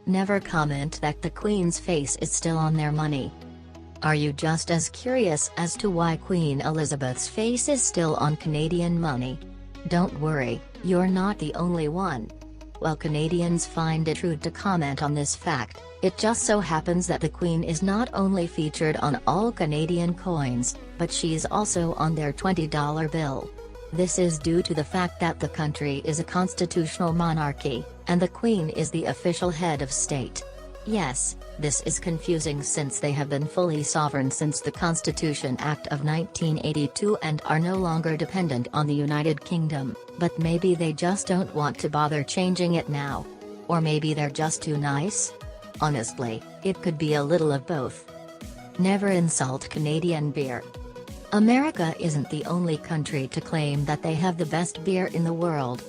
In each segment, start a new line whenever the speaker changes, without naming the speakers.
Never comment that the Queen's face is still on their money. Are you just as curious as to why Queen Elizabeth's face is still on Canadian money? Don't worry, you're not the only one. While Canadians find it rude to comment on this fact, it just so happens that the Queen is not only featured on all Canadian coins, but she's also on their $20 bill. This is due to the fact that the country is a constitutional monarchy, and the Queen is the official head of state. Yes, this is confusing since they have been fully sovereign since the Constitution Act of 1982 and are no longer dependent on the United Kingdom, but maybe they just don't want to bother changing it now. Or maybe they're just too nice? Honestly, it could be a little of both. Never insult Canadian beer. America isn't the only country to claim that they have the best beer in the world.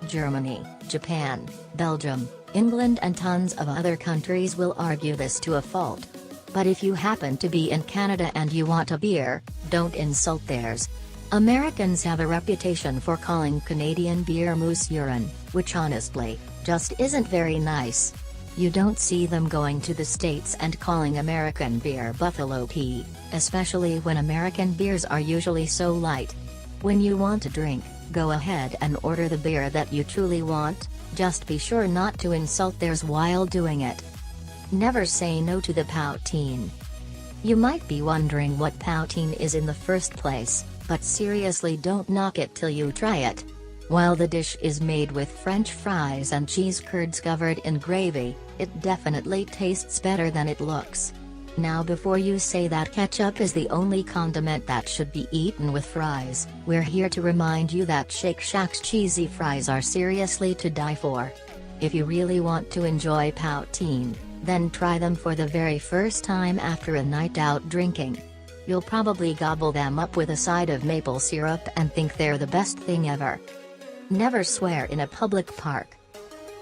Germany, Japan, Belgium, England and tons of other countries will argue this to a fault. But if you happen to be in Canada and you want a beer, don't insult theirs. Americans have a reputation for calling Canadian beer moose urine, which honestly, just isn't very nice. You don't see them going to the States and calling American beer buffalo pee, especially when American beers are usually so light. When you want a drink, go ahead and order the beer that you truly want, just be sure not to insult theirs while doing it. Never say no to the poutine. You might be wondering what poutine is in the first place, but seriously don't knock it till you try it. While the dish is made with French fries and cheese curds covered in gravy, it definitely tastes better than it looks. Now before you say that ketchup is the only condiment that should be eaten with fries, we're here to remind you that Shake Shack's cheesy fries are seriously to die for. If you really want to enjoy poutine, then try them for the very first time after a night out drinking. You'll probably gobble them up with a side of maple syrup and think they're the best thing ever. Never swear in a public park.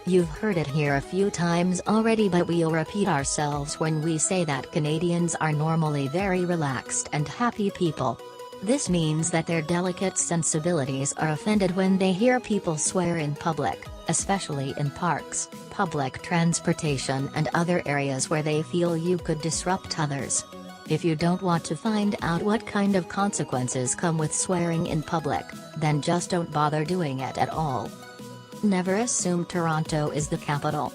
You've heard it here a few times already, but we'll repeat ourselves when we say that Canadians are normally very relaxed and happy people. This means that their delicate sensibilities are offended when they hear people swear in public, especially in parks, public transportation and other areas where they feel you could disrupt others. If you don't want to find out what kind of consequences come with swearing in public, then just don't bother doing it at all. Never assume Toronto is the capital.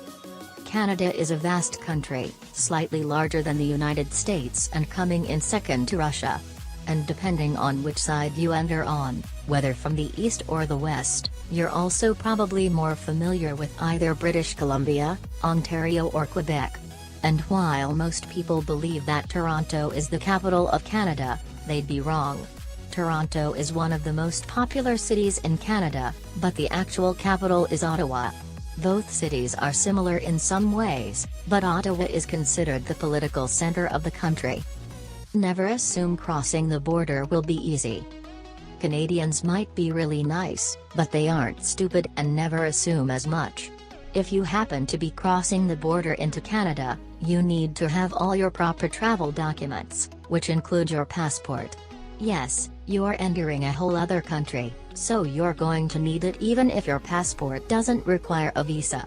Canada is a vast country, slightly larger than the United States and coming in second to Russia. And depending on which side you enter on, whether from the east or the west, you're also probably more familiar with either British Columbia, Ontario or Quebec. And while most people believe that Toronto is the capital of Canada, they'd be wrong. Toronto is one of the most popular cities in Canada, but the actual capital is Ottawa. Both cities are similar in some ways, but Ottawa is considered the political center of the country. Never assume crossing the border will be easy. Canadians might be really nice, but they aren't stupid, and never assume as much. If you happen to be crossing the border into Canada, you need to have all your proper travel documents, which include your passport. Yes, you're entering a whole other country, so you're going to need it even if your passport doesn't require a visa.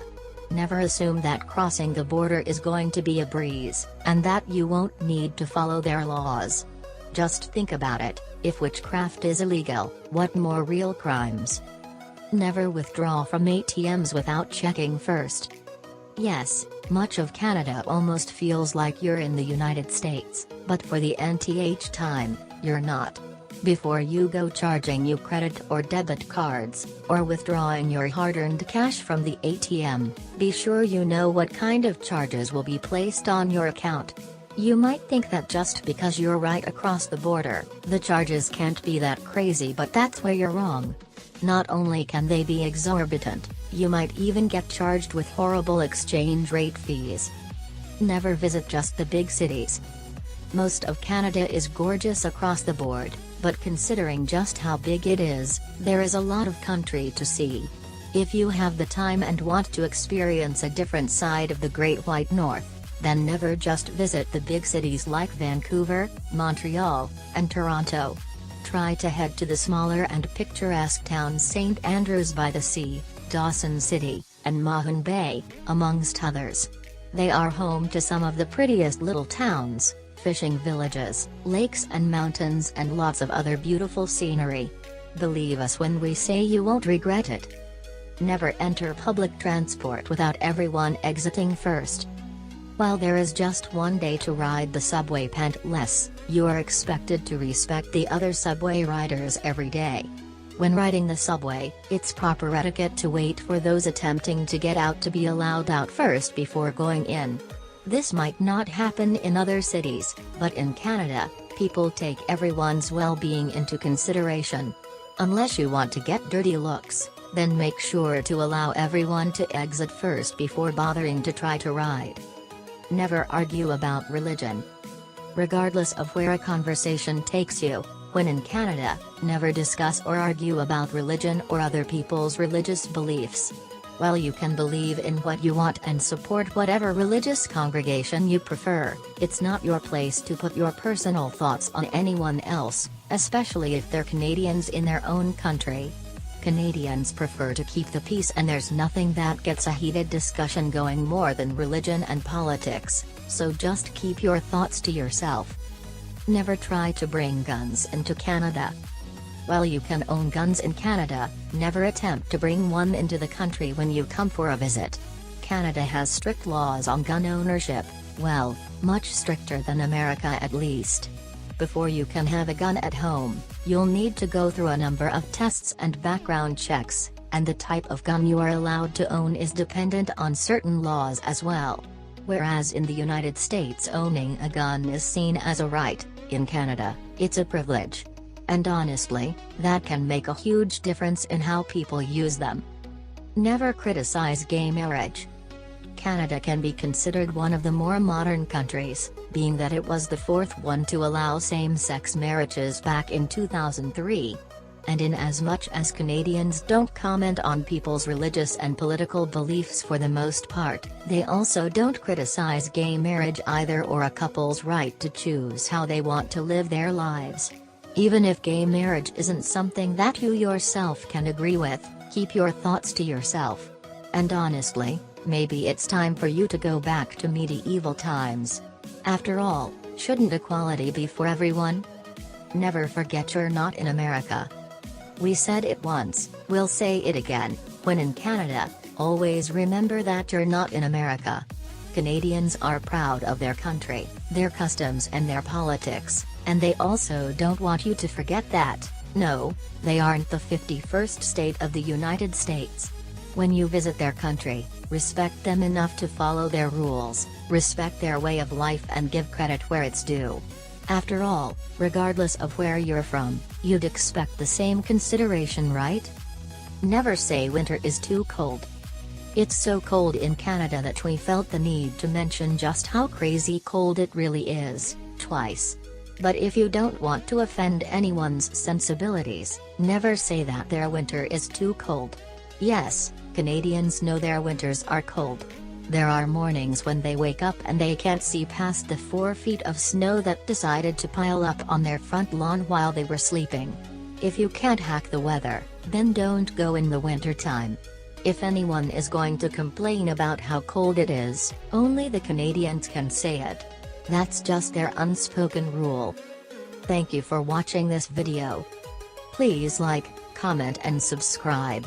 Never assume that crossing the border is going to be a breeze, and that you won't need to follow their laws. Just think about it, if witchcraft is illegal, what more real crimes? Never withdraw from ATMs without checking first. Yes, much of Canada almost feels like you're in the United States, but for the nth time, you're not. Before you go charging your credit or debit cards, or withdrawing your hard-earned cash from the ATM, be sure you know what kind of charges will be placed on your account. You might think that just because you're right across the border, the charges can't be that crazy, but that's where you're wrong. Not only can they be exorbitant, you might even get charged with horrible exchange rate fees. Never visit just the big cities. Most of Canada is gorgeous across the board, but considering just how big it is, there is a lot of country to see. If you have the time and want to experience a different side of the Great White North, then never just visit the big cities like Vancouver, Montreal, and Toronto. Try to head to the smaller and picturesque towns St. Andrews by the Sea, Dawson City, and Mahon Bay, amongst others. They are home to some of the prettiest little towns, fishing villages, lakes and mountains, and lots of other beautiful scenery. Believe us when we say you won't regret it. Never enter public transport without everyone exiting first. While there is just one day to ride the subway pantless, you are expected to respect the other subway riders every day. When riding the subway, it's proper etiquette to wait for those attempting to get out to be allowed out first before going in. This might not happen in other cities, but in Canada, people take everyone's well-being into consideration. Unless you want to get dirty looks, then make sure to allow everyone to exit first before bothering to try to ride. Never argue about religion. Regardless of where a conversation takes you, when in Canada, never discuss or argue about religion or other people's religious beliefs. While you can believe in what you want and support whatever religious congregation you prefer, it's not your place to put your personal thoughts on anyone else, especially if they're Canadians in their own country. Canadians prefer to keep the peace, and there's nothing that gets a heated discussion going more than religion and politics, so just keep your thoughts to yourself. Never try to bring guns into Canada. While you can own guns in Canada, never attempt to bring one into the country when you come for a visit. Canada has strict laws on gun ownership, well, much stricter than America at least. Before you can have a gun at home, you'll need to go through a number of tests and background checks, and the type of gun you are allowed to own is dependent on certain laws as well. Whereas in the United States owning a gun is seen as a right, in Canada, it's a privilege. And honestly, that can make a huge difference in how people use them. Never criticize gay marriage. Canada can be considered one of the more modern countries, being that it was the fourth one to allow same-sex marriages back in 2003. And in as much as Canadians don't comment on people's religious and political beliefs for the most part, they also don't criticize gay marriage either, or a couple's right to choose how they want to live their lives. Even if gay marriage isn't something that you yourself can agree with, keep your thoughts to yourself. And honestly, maybe it's time for you to go back to medieval times. After all, shouldn't equality be for everyone? Never forget you're not in America. We said it once, we'll say it again, when in Canada, always remember that you're not in America. Canadians are proud of their country, their customs and their politics, and they also don't want you to forget that. No, they aren't the 51st state of the United States. When you visit their country, respect them enough to follow their rules, respect their way of life, and give credit where it's due. After all, regardless of where you're from, you'd expect the same consideration, right? Never say winter is too cold. It's so cold in Canada that we felt the need to mention just how crazy cold it really is, twice. But if you don't want to offend anyone's sensibilities, never say that their winter is too cold. Yes, Canadians know their winters are cold. There are mornings when they wake up and they can't see past the 4 feet of snow that decided to pile up on their front lawn while they were sleeping. If you can't hack the weather, then don't go in the winter time. If anyone is going to complain about how cold it is, only the Canadians can say it. That's just their unspoken rule. Thank you for watching this video. Please like, comment and subscribe.